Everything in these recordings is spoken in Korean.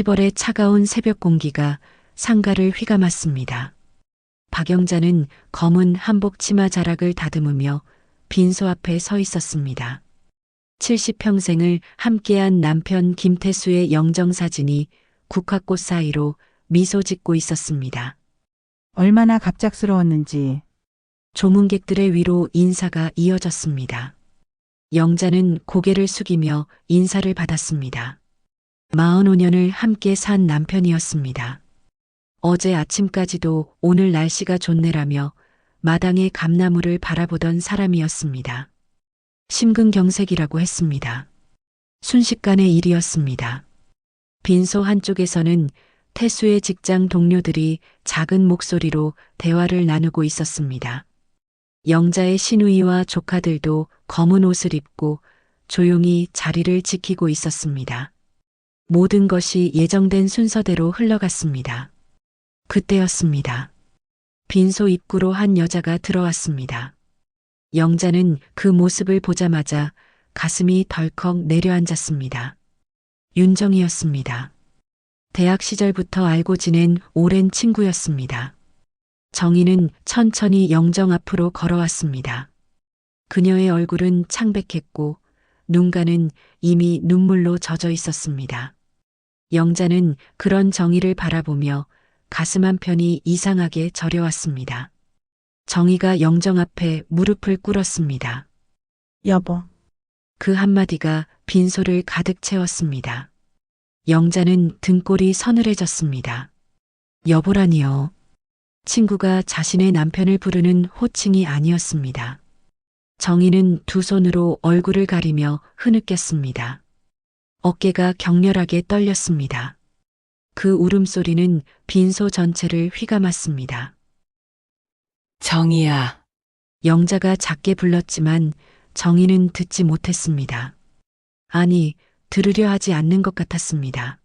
시벌의 차가운 새벽 공기가 상가를 휘감았습니다. 박영자는 검은 한복 치마 자락을 다듬으며 빈소 앞에 서 있었습니다. 70평생을 함께한 남편 김태수의 영정사진이 국화꽃 사이로 미소 짓고 있었습니다. 얼마나 갑작스러웠는지. 조문객들의 위로 인사가 이어졌습니다. 영자는 고개를 숙이며 인사를 받았습니다. 45년을 함께 산 남편이었습니다. 어제 아침까지도 오늘 날씨가 좋네라며 마당의 감나무를 바라보던 사람이었습니다. 심근경색이라고 했습니다. 순식간의 일이었습니다. 빈소 한쪽에서는 태수의 직장 동료들이 작은 목소리로 대화를 나누고 있었습니다. 영자의 시누이와 조카들도 검은 옷을 입고 조용히 자리를 지키고 있었습니다. 모든 것이 예정된 순서대로 흘러갔습니다. 그때였습니다. 빈소 입구로 한 여자가 들어왔습니다. 영자는 그 모습을 보자마자 가슴이 덜컥 내려앉았습니다. 윤정이었습니다. 대학 시절부터 알고 지낸 오랜 친구였습니다. 정희는 천천히 영정 앞으로 걸어왔습니다. 그녀의 얼굴은 창백했고 눈가는 이미 눈물로 젖어 있었습니다. 영자는 그런 정희를 바라보며 가슴 한편이 이상하게 저려왔습니다. 정희가 영정 앞에 무릎을 꿇었습니다. 여보, 그 한마디가 빈소를 가득 채웠습니다. 영자는 등골이 서늘해졌습니다. 여보라니요. 친구가 자신의 남편을 부르는 호칭이 아니었습니다. 정희는 두 손으로 얼굴을 가리며 흐느꼈습니다. 어깨가 격렬하게 떨렸습니다. 그 울음소리는 빈소 전체를 휘감았습니다. 정희야. 영자가 작게 불렀지만 정희는 듣지 못했습니다. 아니, 들으려 하지 않는 것 같았습니다.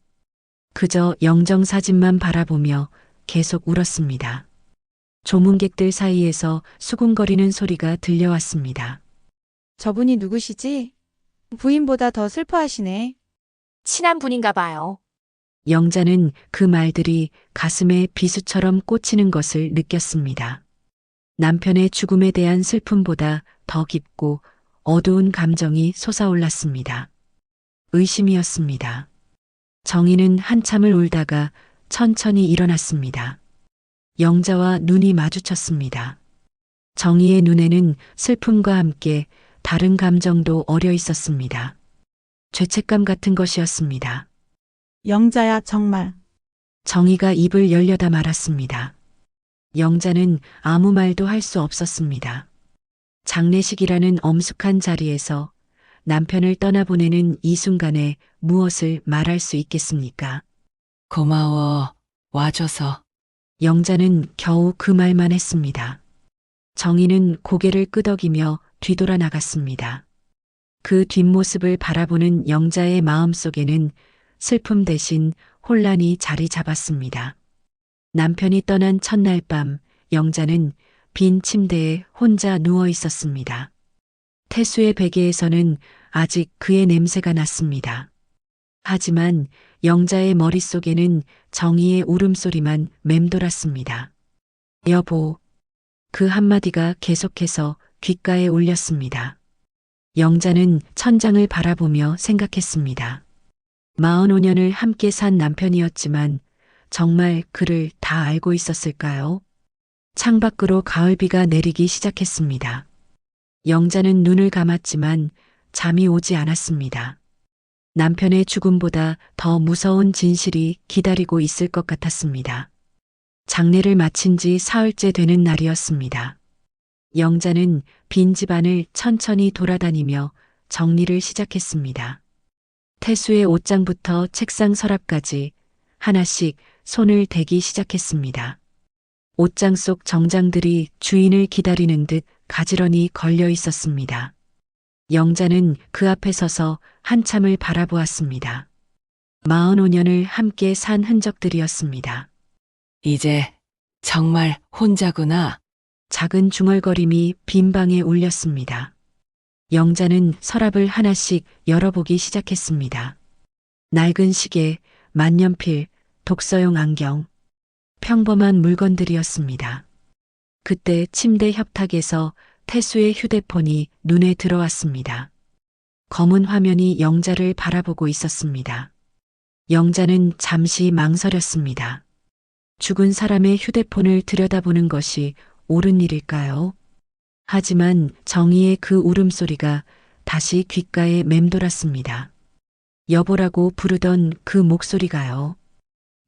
그저 영정 사진만 바라보며 계속 울었습니다. 조문객들 사이에서 수군거리는 소리가 들려왔습니다. 저분이 누구시지? 부인보다 더 슬퍼하시네. 친한 분인가 봐요. 영자는 그 말들이 가슴에 비수처럼 꽂히는 것을 느꼈습니다. 남편의 죽음에 대한 슬픔보다 더 깊고 어두운 감정이 솟아올랐습니다. 의심이었습니다. 정희는 한참을 울다가 천천히 일어났습니다. 영자와 눈이 마주쳤습니다. 정희의 눈에는 슬픔과 함께 다른 감정도 어려 있었습니다. 죄책감 같은 것이었습니다. 영자야 정말. 정희가 입을 열려다 말았습니다. 영자는 아무 말도 할 수 없었습니다. 장례식이라는 엄숙한 자리에서 남편을 떠나보내는 이 순간에 무엇을 말할 수 있겠습니까? 고마워. 와줘서. 영자는 겨우 그 말만 했습니다. 정희는 고개를 끄덕이며 뒤돌아 나갔습니다. 그 뒷모습을 바라보는 영자의 마음속에는 슬픔 대신 혼란이 자리 잡았습니다. 남편이 떠난 첫날 밤 영자는 빈 침대에 혼자 누워 있었습니다. 태수의 베개에서는 아직 그의 냄새가 났습니다. 하지만 영자의 머릿속에는 정희의 울음소리만 맴돌았습니다. 여보. 그 한마디가 계속해서 귓가에 울렸습니다. 영자는 천장을 바라보며 생각했습니다. 45년을 함께 산 남편이었지만 정말 그를 다 알고 있었을까요? 창밖으로 가을비가 내리기 시작했습니다. 영자는 눈을 감았지만 잠이 오지 않았습니다. 남편의 죽음보다 더 무서운 진실이 기다리고 있을 것 같았습니다. 장례를 마친 지 사흘째 되는 날이었습니다. 영자는 빈 집안을 천천히 돌아다니며 정리를 시작했습니다. 태수의 옷장부터 책상 서랍까지 하나씩 손을 대기 시작했습니다. 옷장 속 정장들이 주인을 기다리는 듯 가지런히 걸려 있었습니다. 영자는 그 앞에 서서 한참을 바라보았습니다. 45년을 함께 산 흔적들이었습니다. 이제 정말 혼자구나. 작은 중얼거림이 빈 방에 울렸습니다. 영자는 서랍을 하나씩 열어보기 시작했습니다. 낡은 시계, 만년필, 독서용 안경, 평범한 물건들이었습니다. 그때 침대 협탁에서 태수의 휴대폰이 눈에 들어왔습니다. 검은 화면이 영자를 바라보고 있었습니다. 영자는 잠시 망설였습니다. 죽은 사람의 휴대폰을 들여다보는 것이 옳은 일일까요? 하지만 정희의 그 울음소리가 다시 귓가에 맴돌았습니다. 여보라고 부르던 그 목소리가요.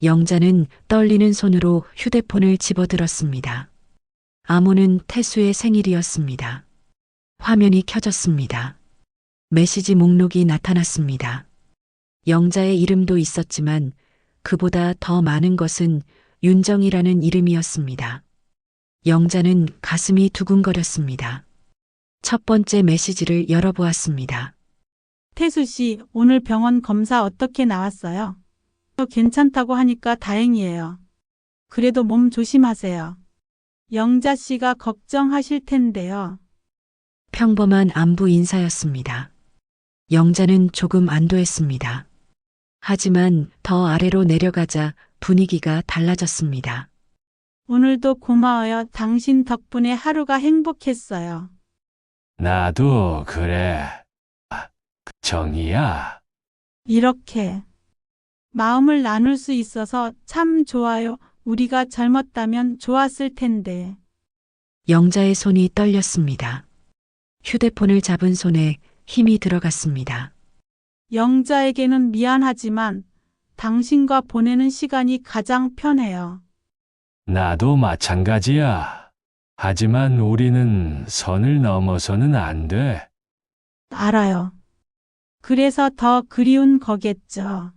영자는 떨리는 손으로 휴대폰을 집어들었습니다. 암호는 태수의 생일이었습니다. 화면이 켜졌습니다. 메시지 목록이 나타났습니다. 영자의 이름도 있었지만 그보다 더 많은 것은 윤정이라는 이름이었습니다. 영자는 가슴이 두근거렸습니다. 첫 번째 메시지를 열어보았습니다. 태수 씨, 오늘 병원 검사 어떻게 나왔어요? 괜찮다고 하니까 다행이에요. 그래도 몸 조심하세요. 영자 씨가 걱정하실 텐데요. 평범한 안부 인사였습니다. 영자는 조금 안도했습니다. 하지만 더 아래로 내려가자 분위기가 달라졌습니다. 오늘도 고마워요. 당신 덕분에 하루가 행복했어요. 나도 그래. 정이야. 이렇게 마음을 나눌 수 있어서 참 좋아요. 우리가 젊었다면 좋았을 텐데. 영자의 손이 떨렸습니다. 휴대폰을 잡은 손에 힘이 들어갔습니다. 영자에게는 미안하지만 당신과 보내는 시간이 가장 편해요. 나도 마찬가지야. 하지만 우리는 선을 넘어서는 안 돼. 알아요. 그래서 더 그리운 거겠죠.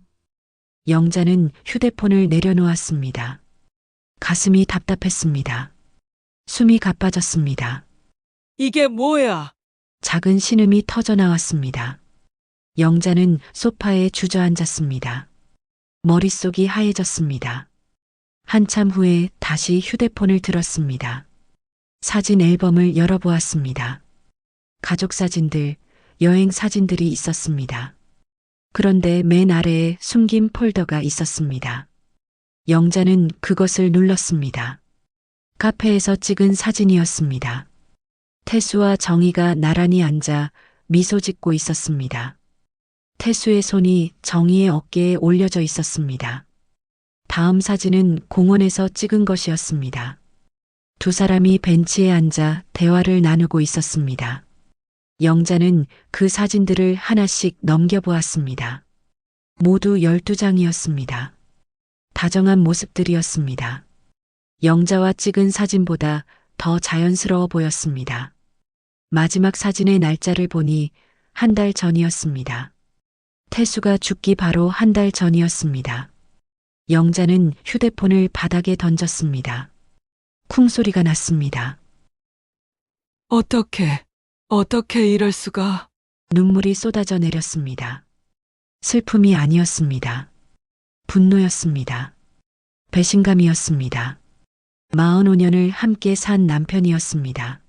영자는 휴대폰을 내려놓았습니다. 가슴이 답답했습니다. 숨이 가빠졌습니다. 이게 뭐야? 작은 신음이 터져 나왔습니다. 영자는 소파에 주저앉았습니다. 머릿속이 하얘졌습니다. 한참 후에 다시 휴대폰을 들었습니다. 사진 앨범을 열어보았습니다. 가족 사진들, 여행 사진들이 있었습니다. 그런데 맨 아래에 숨긴 폴더가 있었습니다. 영자는 그것을 눌렀습니다. 카페에서 찍은 사진이었습니다. 태수와 정희가 나란히 앉아 미소 짓고 있었습니다. 태수의 손이 정희의 어깨에 올려져 있었습니다. 다음 사진은 공원에서 찍은 것이었습니다. 두 사람이 벤치에 앉아 대화를 나누고 있었습니다. 영자는 그 사진들을 하나씩 넘겨보았습니다. 모두 12장이었습니다. 다정한 모습들이었습니다. 영자와 찍은 사진보다 더 자연스러워 보였습니다. 마지막 사진의 날짜를 보니 한 달 전이었습니다. 태수가 죽기 바로 한 달 전이었습니다. 영자는 휴대폰을 바닥에 던졌습니다. 쿵 소리가 났습니다. 어떻게 이럴 수가? 눈물이 쏟아져 내렸습니다. 슬픔이 아니었습니다. 분노였습니다. 배신감이었습니다. 45년을 함께 산 남편이었습니다.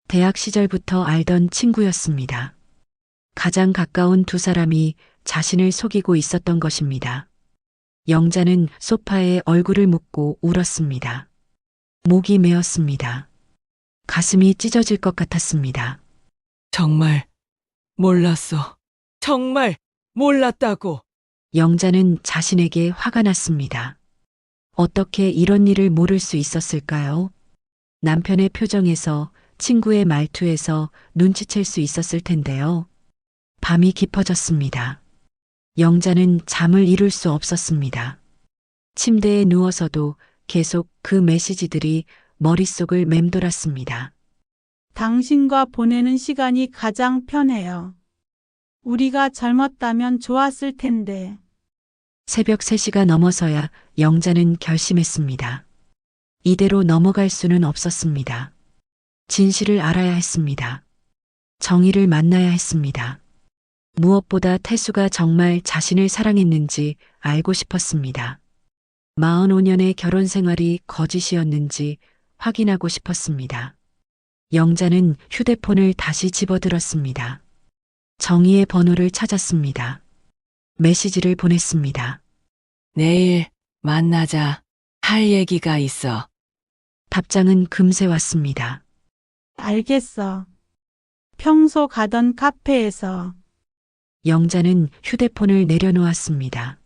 대학 시절부터 알던 친구였습니다. 가장 가까운 두 사람이 자신을 속이고 있었던 것입니다. 영자는 소파에 얼굴을 묻고 울었습니다. 목이 메었습니다. 가슴이 찢어질 것 같았습니다. 정말 몰랐어. 정말 몰랐다고. 영자는 자신에게 화가 났습니다. 어떻게 이런 일을 모를 수 있었을까요? 남편의 표정에서, 친구의 말투에서 눈치챌 수 있었을 텐데요. 밤이 깊어졌습니다. 영자는 잠을 이룰 수 없었습니다. 침대에 누워서도 계속 그 메시지들이 머릿속을 맴돌았습니다. 당신과 보내는 시간이 가장 편해요. 우리가 젊었다면 좋았을 텐데. 새벽 3시가 넘어서야 영자는 결심했습니다. 이대로 넘어갈 수는 없었습니다. 진실을 알아야 했습니다. 정의를 만나야 했습니다. 무엇보다 태수가 정말 자신을 사랑했는지 알고 싶었습니다. 45년의 결혼 생활이 거짓이었는지 확인하고 싶었습니다. 영자는 휴대폰을 다시 집어들었습니다. 정희의 번호를 찾았습니다. 메시지를 보냈습니다. 내일 만나자. 할 얘기가 있어. 답장은 금세 왔습니다. 알겠어. 평소 가던 카페에서 영자는 휴대폰을 내려놓았습니다.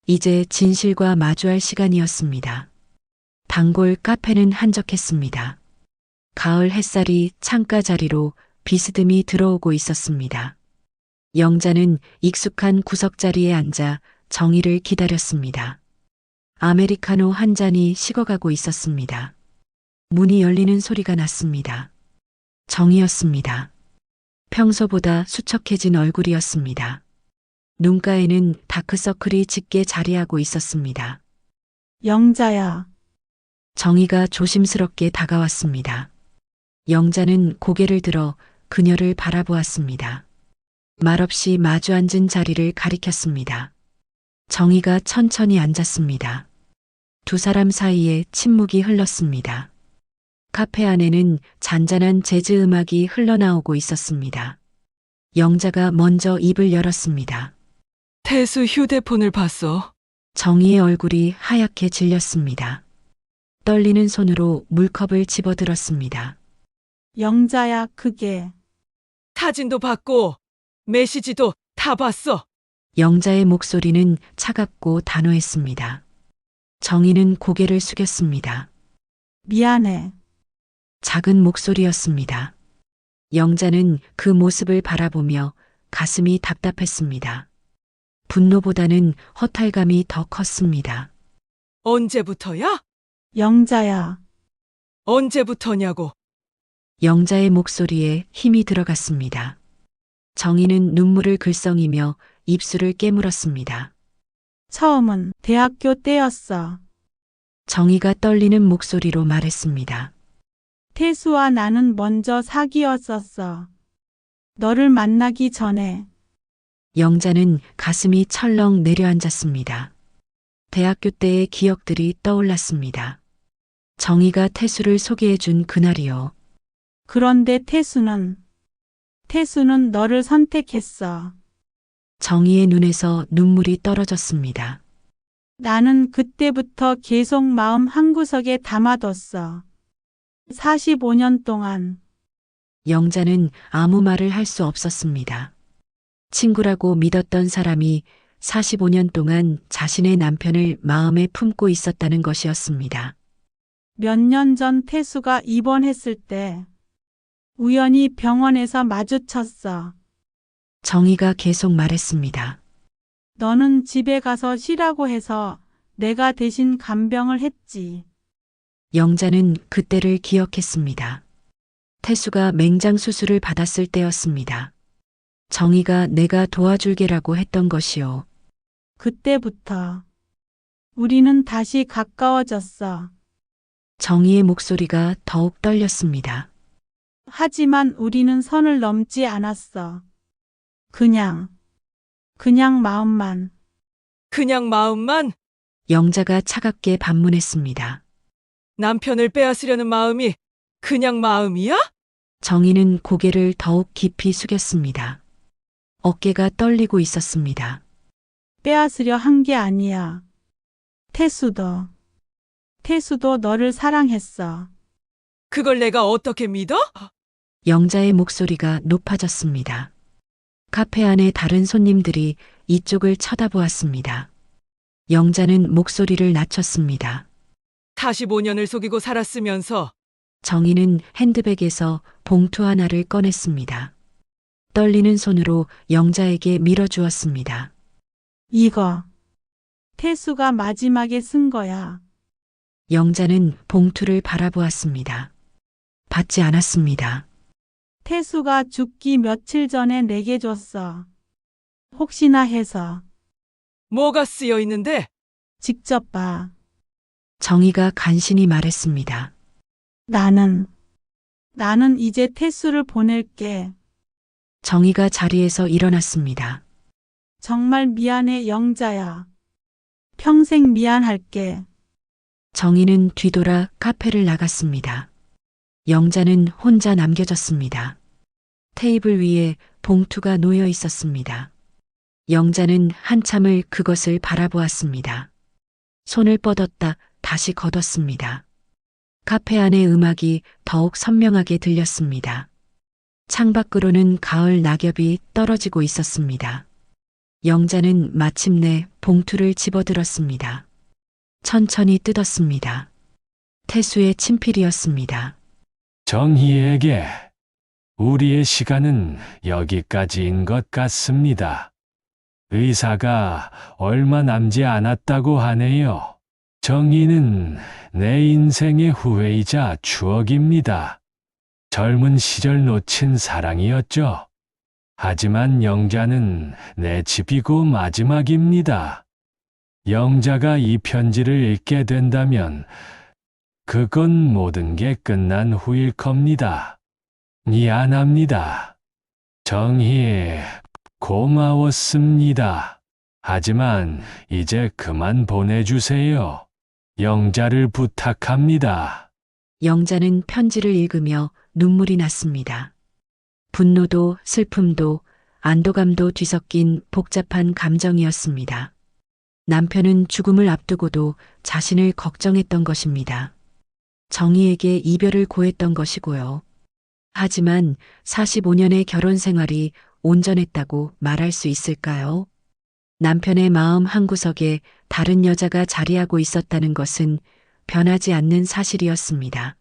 이제 진실과 마주할 시간이었습니다. 단골 카페는 한적했습니다. 가을 햇살이 창가 자리로 비스듬히 들어오고 있었습니다. 영자는 익숙한 구석자리에 앉아 정희를 기다렸습니다. 아메리카노 한 잔이 식어가고 있었습니다. 문이 열리는 소리가 났습니다. 정희였습니다. 평소보다 수척해진 얼굴이었습니다. 눈가에는 다크서클이 짙게 자리하고 있었습니다. 영자야. 정희가 조심스럽게 다가왔습니다. 영자는 고개를 들어 그녀를 바라보았습니다. 말없이 마주 앉은 자리를 가리켰습니다. 정희가 천천히 앉았습니다. 두 사람 사이에 침묵이 흘렀습니다. 카페 안에는 잔잔한 재즈 음악이 흘러나오고 있었습니다. 영자가 먼저 입을 열었습니다. 태수 휴대폰을 봤어. 정희의 얼굴이 하얗게 질렸습니다. 떨리는 손으로 물컵을 집어들었습니다. 영자야, 그게 사진도 봤고 메시지도 다 봤어. 영자의 목소리는 차갑고 단호했습니다. 정희는 고개를 숙였습니다. 미안해. 작은 목소리였습니다. 영자는 그 모습을 바라보며 가슴이 답답했습니다. 분노보다는 허탈감이 더 컸습니다. 언제부터야? 영자야. 언제부터냐고. 영자의 목소리에 힘이 들어갔습니다. 정희는 눈물을 글썽이며 입술을 깨물었습니다. 처음은 대학교 때였어. 정희가 떨리는 목소리로 말했습니다. 태수와 나는 먼저 사귀었었어. 너를 만나기 전에. 영자는 가슴이 철렁 내려앉았습니다. 대학교 때의 기억들이 떠올랐습니다. 정희가 태수를 소개해준 그날이요. 그런데 태수는 너를 선택했어. 정희의 눈에서 눈물이 떨어졌습니다. 나는 그때부터 계속 마음 한구석에 담아뒀어. 45년 동안. 영자는 아무 말을 할 수 없었습니다. 친구라고 믿었던 사람이 45년 동안 자신의 남편을 마음에 품고 있었다는 것이었습니다. 몇 년 전 태수가 입원했을 때 우연히 병원에서 마주쳤어. 정희가 계속 말했습니다. 너는 집에 가서 쉬라고 해서 내가 대신 간병을 했지. 영자는 그때를 기억했습니다. 태수가 맹장 수술을 받았을 때였습니다. 정희가 내가 도와줄게라고 했던 것이요. 그때부터 우리는 다시 가까워졌어. 정희의 목소리가 더욱 떨렸습니다. 하지만 우리는 선을 넘지 않았어. 그냥 마음만. 그냥 마음만. 영자가 차갑게 반문했습니다. 남편을 빼앗으려는 마음이 그냥 마음이야? 정희는 고개를 더욱 깊이 숙였습니다. 어깨가 떨리고 있었습니다. 빼앗으려 한 게 아니야. 태수도 너를 사랑했어. 그걸 내가 어떻게 믿어? 영자의 목소리가 높아졌습니다. 카페 안에 다른 손님들이 이쪽을 쳐다보았습니다. 영자는 목소리를 낮췄습니다. 45년을 속이고 살았으면서 정희는 핸드백에서 봉투 하나를 꺼냈습니다. 떨리는 손으로 영자에게 밀어주었습니다. 이거 태수가 마지막에 쓴 거야. 영자는 봉투를 바라보았습니다. 받지 않았습니다. 태수가 죽기 며칠 전에 내게 줬어. 혹시나 해서 뭐가 쓰여 있는데? 직접 봐. 정희가 간신히 말했습니다. 나는 이제 태수를 보낼게. 정희가 자리에서 일어났습니다. 정말 미안해, 영자야. 평생 미안할게. 정희는 뒤돌아 카페를 나갔습니다. 영자는 혼자 남겨졌습니다. 테이블 위에 봉투가 놓여 있었습니다. 영자는 한참을 그것을 바라보았습니다. 손을 뻗었다 다시 걷었습니다. 카페 안의 음악이 더욱 선명하게 들렸습니다. 창밖으로는 가을 낙엽이 떨어지고 있었습니다. 영자는 마침내 봉투를 집어들었습니다. 천천히 뜯었습니다. 태수의 친필이었습니다. 정희에게 우리의 시간은 여기까지인 것 같습니다. 의사가 얼마 남지 않았다고 하네요. 정희는 내 인생의 후회이자 추억입니다. 젊은 시절 놓친 사랑이었죠. 하지만 영자는 내 집이고 마지막입니다. 영자가 이 편지를 읽게 된다면 그건 모든 게 끝난 후일 겁니다. 미안합니다. 정희, 고마웠습니다. 하지만 이제 그만 보내주세요. 영자를 부탁합니다. 영자는 편지를 읽으며 눈물이 났습니다. 분노도 슬픔도 안도감도 뒤섞인 복잡한 감정이었습니다. 남편은 죽음을 앞두고도 자신을 걱정했던 것입니다. 정희에게 이별을 고했던 것이고요. 하지만 45년의 결혼 생활이 온전했다고 말할 수 있을까요? 남편의 마음 한구석에 다른 여자가 자리하고 있었다는 것은 변하지 않는 사실이었습니다.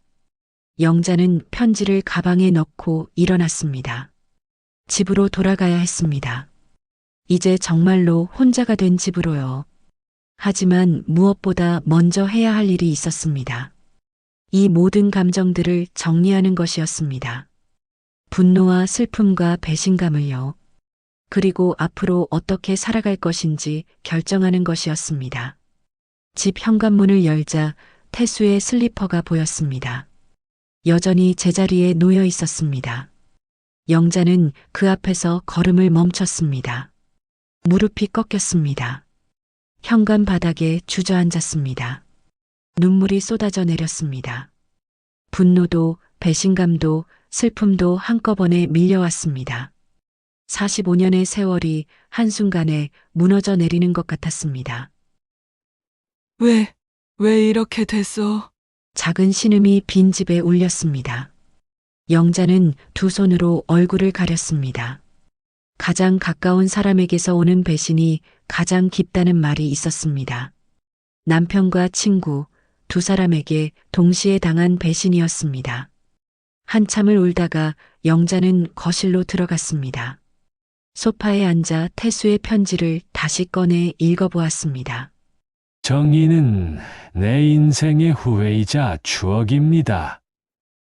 영자는 편지를 가방에 넣고 일어났습니다. 집으로 돌아가야 했습니다. 이제 정말로 혼자가 된 집으로요. 하지만 무엇보다 먼저 해야 할 일이 있었습니다. 이 모든 감정들을 정리하는 것이었습니다. 분노와 슬픔과 배신감을요. 그리고 앞으로 어떻게 살아갈 것인지 결정하는 것이었습니다. 집 현관문을 열자 태수의 슬리퍼가 보였습니다. 여전히 제자리에 놓여 있었습니다. 영자는 그 앞에서 걸음을 멈췄습니다. 무릎이 꺾였습니다. 현관 바닥에 주저앉았습니다. 눈물이 쏟아져 내렸습니다. 분노도 배신감도 슬픔도 한꺼번에 밀려왔습니다. 45년의 세월이 한순간에 무너져 내리는 것 같았습니다. 왜 이렇게 됐어? 작은 신음이 빈 집에 울렸습니다. 영자는 두 손으로 얼굴을 가렸습니다. 가장 가까운 사람에게서 오는 배신이 가장 깊다는 말이 있었습니다. 남편과 친구 두 사람에게 동시에 당한 배신이었습니다. 한참을 울다가 영자는 거실로 들어갔습니다. 소파에 앉아 태수의 편지를 다시 꺼내 읽어보았습니다. 정희는 내 인생의 후회이자 추억입니다.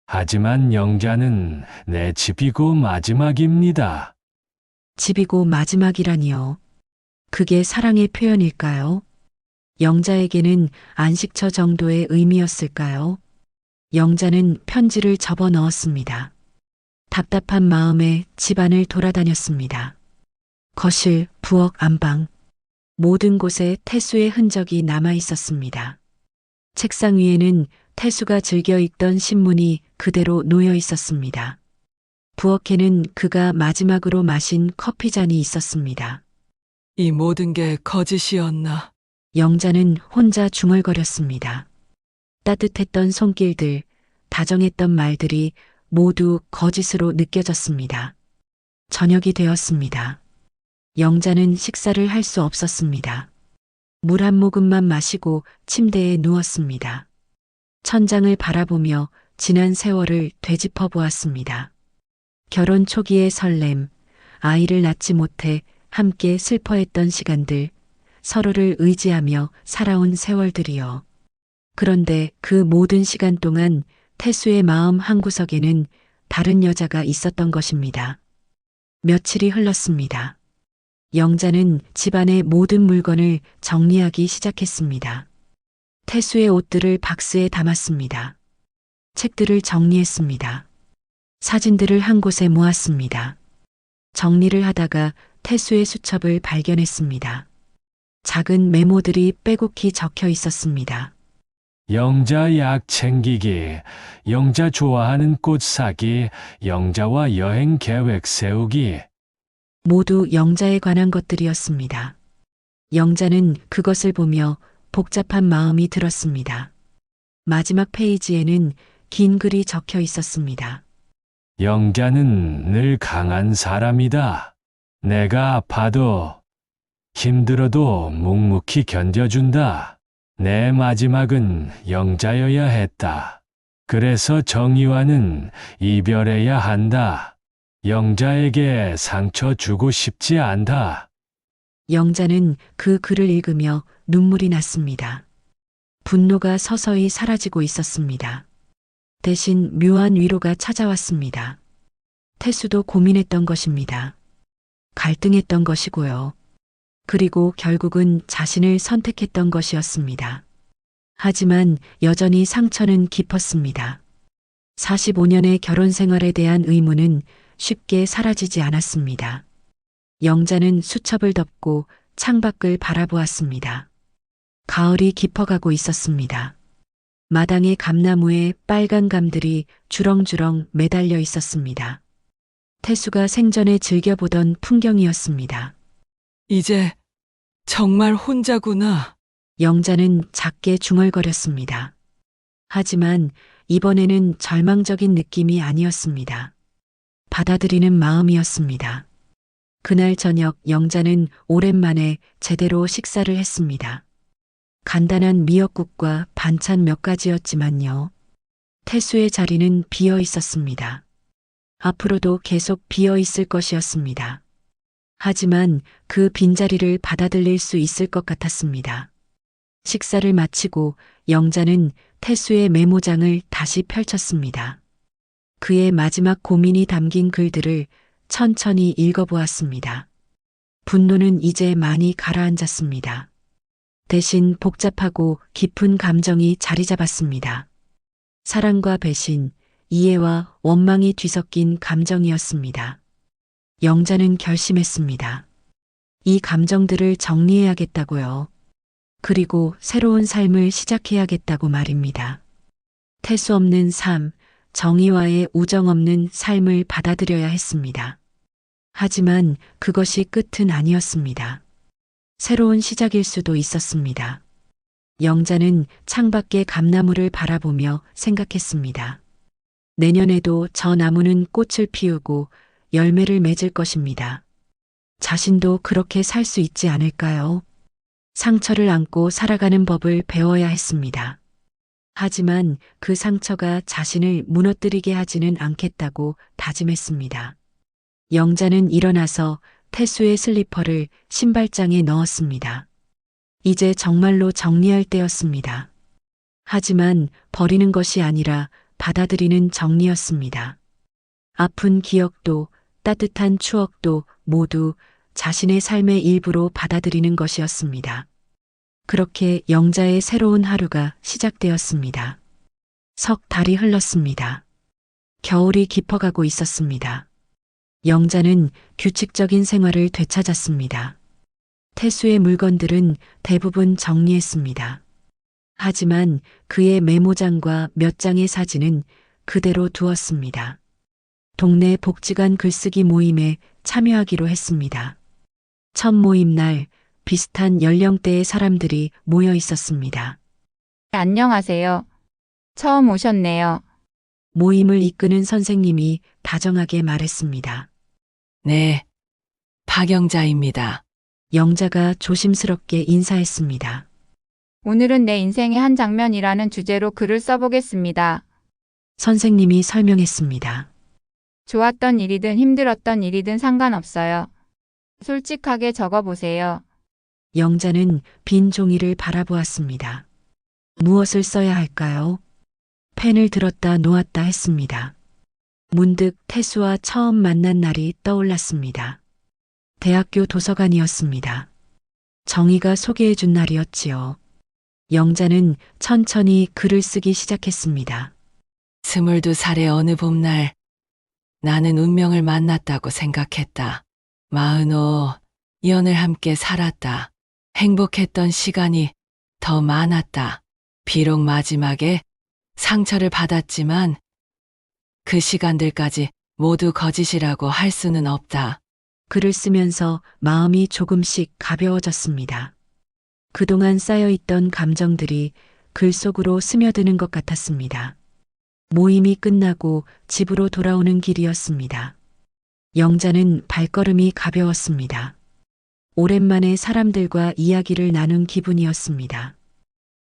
하지만 영자는 내 집이고 마지막입니다. 집이고 마지막이라니요. 그게 사랑의 표현일까요? 영자에게는 안식처 정도의 의미였을까요? 영자는 편지를 접어 넣었습니다. 답답한 마음에 집안을 돌아다녔습니다. 거실, 부엌, 안방, 모든 곳에 태수의 흔적이 남아 있었습니다. 책상 위에는 태수가 즐겨 읽던 신문이 그대로 놓여 있었습니다. 부엌에는 그가 마지막으로 마신 커피잔이 있었습니다. 이 모든 게 거짓이었나? 영자는 혼자 중얼거렸습니다. 따뜻했던 손길들, 다정했던 말들이 모두 거짓으로 느껴졌습니다. 저녁이 되었습니다. 영자는 식사를 할 수 없었습니다. 물 한 모금만 마시고 침대에 누웠습니다. 천장을 바라보며 지난 세월을 되짚어 보았습니다. 결혼 초기의 설렘, 아이를 낳지 못해 함께 슬퍼했던 시간들, 서로를 의지하며 살아온 세월들이요. 그런데 그 모든 시간 동안 태수의 마음 한구석에는 다른 여자가 있었던 것입니다. 며칠이 흘렀습니다. 영자는 집안의 모든 물건을 정리하기 시작했습니다. 태수의 옷들을 박스에 담았습니다. 책들을 정리했습니다. 사진들을 한 곳에 모았습니다. 정리를 하다가 태수의 수첩을 발견했습니다. 작은 메모들이 빼곡히 적혀 있었습니다. 영자 약 챙기기, 영자 좋아하는 꽃 사기, 영자와 여행 계획 세우기. 모두 영자에 관한 것들이었습니다. 영자는 그것을 보며 복잡한 마음이 들었습니다. 마지막 페이지에는 긴 글이 적혀 있었습니다. 영자는 늘 강한 사람이다. 내가 아파도 힘들어도 묵묵히 견뎌준다. 내 마지막은 영자여야 했다. 그래서 정의와는 이별해야 한다. 영자에게 상처 주고 싶지 않다. 영자는 그 글을 읽으며 눈물이 났습니다. 분노가 서서히 사라지고 있었습니다. 대신 묘한 위로가 찾아왔습니다. 태수도 고민했던 것입니다. 갈등했던 것이고요. 그리고 결국은 자신을 선택했던 것이었습니다. 하지만 여전히 상처는 깊었습니다. 45년의 결혼 생활에 대한 의무는 쉽게 사라지지 않았습니다. 영자는 수첩을 덮고 창밖을 바라보았습니다. 가을이 깊어가고 있었습니다. 마당의 감나무에 빨간 감들이 주렁주렁 매달려 있었습니다. 태수가 생전에 즐겨보던 풍경이었습니다. 이제 정말 혼자구나. 영자는 작게 중얼거렸습니다. 하지만 이번에는 절망적인 느낌이 아니었습니다. 받아들이는 마음이었습니다. 그날 저녁 영자는 오랜만에 제대로 식사를 했습니다. 간단한 미역국과 반찬 몇 가지였지만요. 태수의 자리는 비어 있었습니다. 앞으로도 계속 비어 있을 것이었습니다. 하지만 그 빈자리를 받아들일 수 있을 것 같았습니다. 식사를 마치고 영자는 태수의 메모장을 다시 펼쳤습니다. 그의 마지막 고민이 담긴 글들을 천천히 읽어보았습니다. 분노는 이제 많이 가라앉았습니다. 대신 복잡하고 깊은 감정이 자리 잡았습니다. 사랑과 배신, 이해와 원망이 뒤섞인 감정이었습니다. 영자는 결심했습니다. 이 감정들을 정리해야겠다고요. 그리고 새로운 삶을 시작해야겠다고 말입니다. 태수 없는 삶, 정의와의 우정 없는 삶을 받아들여야 했습니다. 하지만 그것이 끝은 아니었습니다. 새로운 시작일 수도 있었습니다. 영자는 창밖의 감나무를 바라보며 생각했습니다. 내년에도 저 나무는 꽃을 피우고 열매를 맺을 것입니다. 자신도 그렇게 살 수 있지 않을까요? 상처를 안고 살아가는 법을 배워야 했습니다. 하지만 그 상처가 자신을 무너뜨리게 하지는 않겠다고 다짐했습니다. 영자는 일어나서 태수의 슬리퍼를 신발장에 넣었습니다. 이제 정말로 정리할 때였습니다. 하지만 버리는 것이 아니라 받아들이는 정리였습니다. 아픈 기억도 따뜻한 추억도 모두 자신의 삶의 일부로 받아들이는 것이었습니다. 그렇게 영자의 새로운 하루가 시작되었습니다. 석 달이 흘렀습니다. 겨울이 깊어가고 있었습니다. 영자는 규칙적인 생활을 되찾았습니다. 태수의 물건들은 대부분 정리했습니다. 하지만 그의 메모장과 몇 장의 사진은 그대로 두었습니다. 동네 복지관 글쓰기 모임에 참여하기로 했습니다. 첫 모임 날 비슷한 연령대의 사람들이 모여 있었습니다. 안녕하세요. 처음 오셨네요. 모임을 이끄는 선생님이 다정하게 말했습니다. 네, 박영자입니다. 영자가 조심스럽게 인사했습니다. 오늘은 내 인생의 한 장면이라는 주제로 글을 써보겠습니다. 선생님이 설명했습니다. 좋았던 일이든 힘들었던 일이든 상관없어요. 솔직하게 적어보세요. 영자는 빈 종이를 바라보았습니다. 무엇을 써야 할까요? 펜을 들었다 놓았다 했습니다. 문득 태수와 처음 만난 날이 떠올랐습니다. 대학교 도서관이었습니다. 정희가 소개해준 날이었지요. 영자는 천천히 글을 쓰기 시작했습니다. 22살의 어느 봄날 나는 운명을 만났다고 생각했다. 45, 연을 함께 살았다. 행복했던 시간이 더 많았다. 비록 마지막에 상처를 받았지만 그 시간들까지 모두 거짓이라고 할 수는 없다. 글을 쓰면서 마음이 조금씩 가벼워졌습니다. 그동안 쌓여있던 감정들이 글 속으로 스며드는 것 같았습니다. 모임이 끝나고 집으로 돌아오는 길이었습니다. 영자는 발걸음이 가벼웠습니다. 오랜만에 사람들과 이야기를 나눈 기분이었습니다.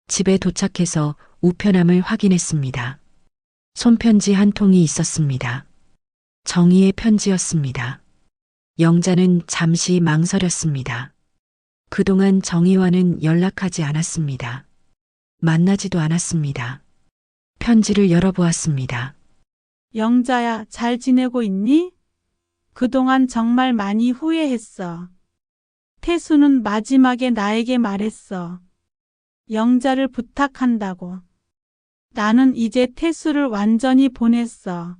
집에 도착해서 우편함을 확인했습니다. 손편지 한 통이 있었습니다. 정희의 편지였습니다. 영자는 잠시 망설였습니다. 그동안 정희와는 연락하지 않았습니다. 만나지도 않았습니다. 편지를 열어보았습니다. 영자야, 잘 지내고 있니? 그동안 정말 많이 후회했어. 태수는 마지막에 나에게 말했어. 영자를 부탁한다고. 나는 이제 태수를 완전히 보냈어.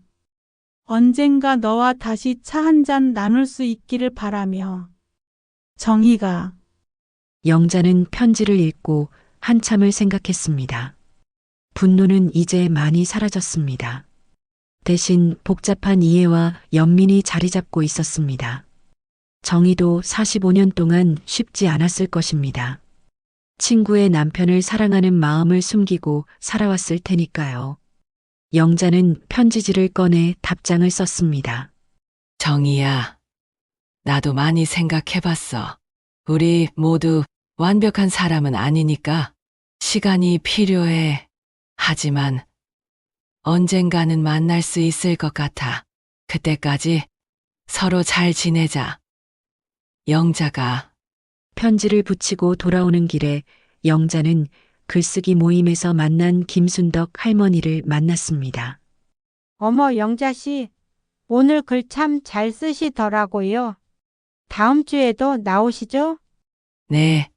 언젠가 너와 다시 차 한 잔 나눌 수 있기를 바라며. 정희가. 영자는 편지를 읽고 한참을 생각했습니다. 분노는 이제 많이 사라졌습니다. 대신 복잡한 이해와 연민이 자리 잡고 있었습니다. 정희도 45년 동안 쉽지 않았을 것입니다. 친구의 남편을 사랑하는 마음을 숨기고 살아왔을 테니까요. 영자는 편지지를 꺼내 답장을 썼습니다. 정희야, 나도 많이 생각해봤어. 우리 모두 완벽한 사람은 아니니까 시간이 필요해. 하지만 언젠가는 만날 수 있을 것 같아. 그때까지 서로 잘 지내자. 영자가. 편지를 붙이고 돌아오는 길에 영자는 글쓰기 모임에서 만난 김순덕 할머니를 만났습니다. 어머, 영자씨, 오늘 글 참 잘 쓰시더라고요. 다음 주에도 나오시죠? 네,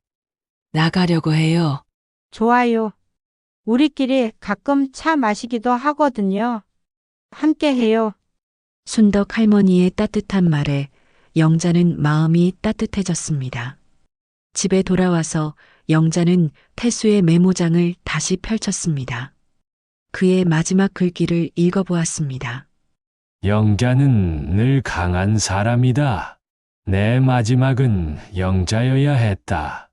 나가려고 해요. 좋아요. 우리끼리 가끔 차 마시기도 하거든요. 함께 해요. 순덕 할머니의 따뜻한 말에 영자는 마음이 따뜻해졌습니다. 집에 돌아와서 영자는 태수의 메모장을 다시 펼쳤습니다. 그의 마지막 글귀를 읽어보았습니다. 영자는 늘 강한 사람이다. 내 마지막은 영자여야 했다.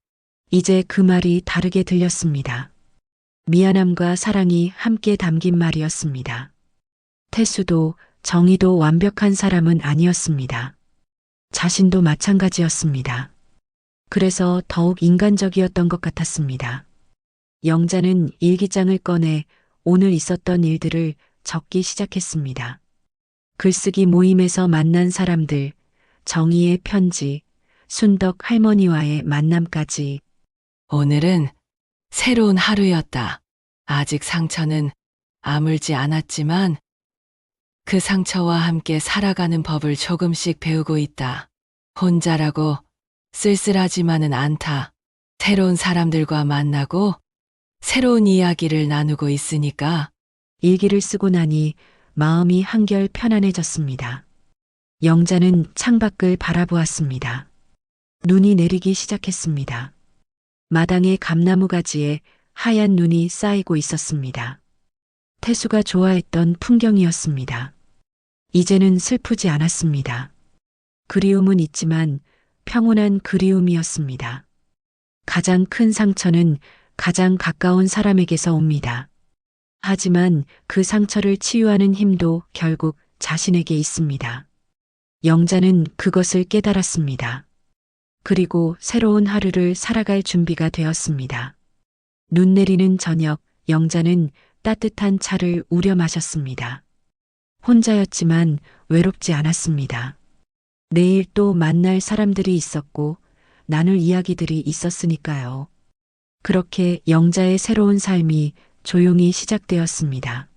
이제 그 말이 다르게 들렸습니다. 미안함과 사랑이 함께 담긴 말이었습니다. 태수도 정희도 완벽한 사람은 아니었습니다. 자신도 마찬가지였습니다. 그래서 더욱 인간적이었던 것 같았습니다. 영자는 일기장을 꺼내 오늘 있었던 일들을 적기 시작했습니다. 글쓰기 모임에서 만난 사람들, 정희의 편지, 순덕 할머니와의 만남까지. 오늘은 새로운 하루였다. 아직 상처는 아물지 않았지만 그 상처와 함께 살아가는 법을 조금씩 배우고 있다. 혼자라고 쓸쓸하지만은 않다. 새로운 사람들과 만나고 새로운 이야기를 나누고 있으니까. 일기를 쓰고 나니 마음이 한결 편안해졌습니다. 영자는 창밖을 바라보았습니다. 눈이 내리기 시작했습니다. 마당의 감나무 가지에 하얀 눈이 쌓이고 있었습니다. 태수가 좋아했던 풍경이었습니다. 이제는 슬프지 않았습니다. 그리움은 있지만 평온한 그리움이었습니다. 가장 큰 상처는 가장 가까운 사람에게서 옵니다. 하지만 그 상처를 치유하는 힘도 결국 자신에게 있습니다. 영자는 그것을 깨달았습니다. 그리고 새로운 하루를 살아갈 준비가 되었습니다. 눈 내리는 저녁, 영자는 따뜻한 차를 우려 마셨습니다. 혼자였지만 외롭지 않았습니다. 내일 또 만날 사람들이 있었고 나눌 이야기들이 있었으니까요. 그렇게 영자의 새로운 삶이 조용히 시작되었습니다.